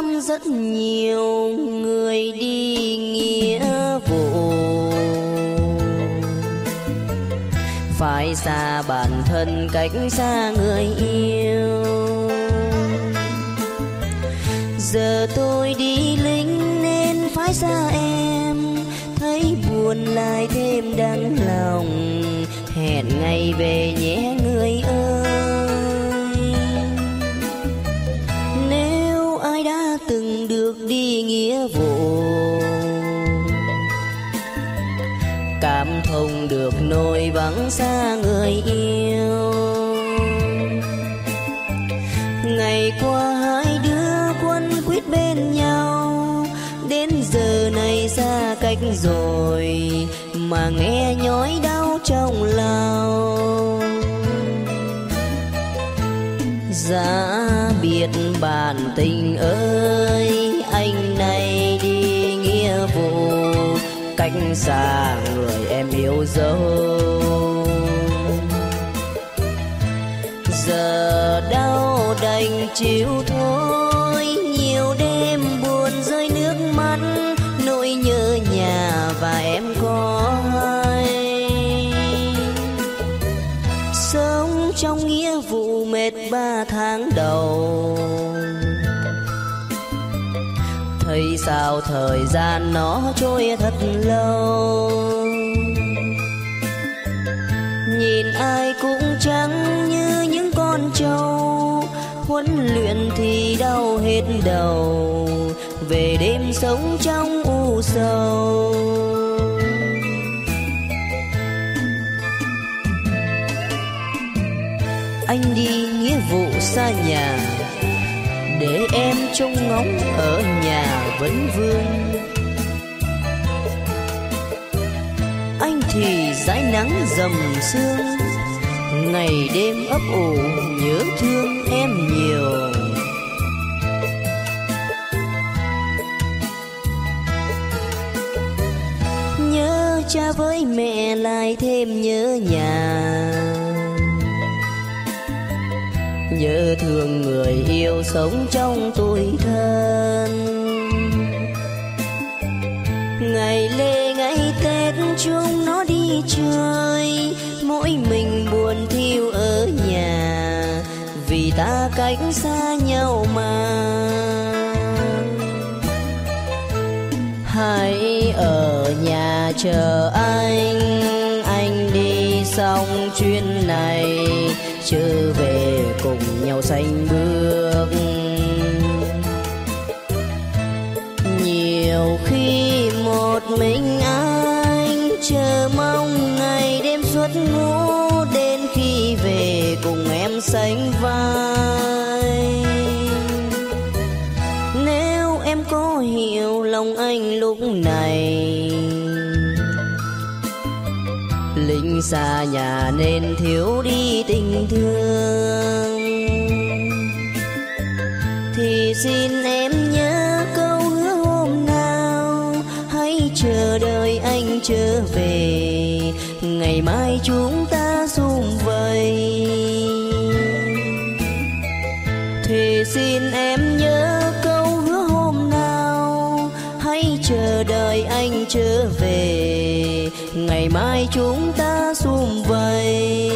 năm rất nhiều người đi nghĩa vụ, phải xa bản thân cách xa người yêu. Giờ tôi đi lính nên phải xa em, thấy buồn lại thêm đắng lòng. Hẹn ngày về nhé người ơi. Nếu ai đã từng được đi nghĩa vụ, cảm thông được nỗi vắng xa người yêu. Ngày qua hai đứa quấn quýt bên nhau, đến giờ này xa cách rồi mà nghe nhói đau trong lòng. Giá biệt bạn tình ơi, anh này đi nghĩa vụ, cách xa người em yêu dấu. Giờ đau đành chịu thôi, nhiều đêm buồn rơi nước mắt, nỗi nhớ nhà và em có hay. Sống trong nghĩa vụ mệt 3 tháng đầu, thấy sao thời gian nó trôi thật lâu. Nhìn ai cũng trắng như những con trâu, huấn luyện thì đau hết đầu, về đêm sống trong u sầu. Anh đi nghĩa vụ xa nhà, để em trông ngóng ở nhà vấn vương. Anh thì dãi nắng dầm sương, ngày đêm ấp ủ nhớ thương em nhiều. Nhớ cha với mẹ lại thêm nhớ nhà, nhớ thương người yêu sống trong tuổi thân. Ngày lễ ngày Tết chúng nó đi chơi, mỗi mình buồn thiêu ở nhà, vì ta cách xa nhau mà. Hãy ở nhà chờ anh đi xong chuyến này, trở về cùng nhau sánh bước. Nhiều khi một mình anh chờ mong ngày đêm suốt ngủ, đến khi về cùng em sánh vai. Nếu em có hiểu lòng anh lúc này, lính xa nhà nên thiếu đi tình thương, thì xin em nhớ câu hứa hôm nào, hãy chờ đợi anh trở về, ngày mai chúng ta sum vầy. Thì xin em nhớ câu hứa hôm nào, hãy chờ đợi anh trở về, ngày mai chúng ta sum vầy.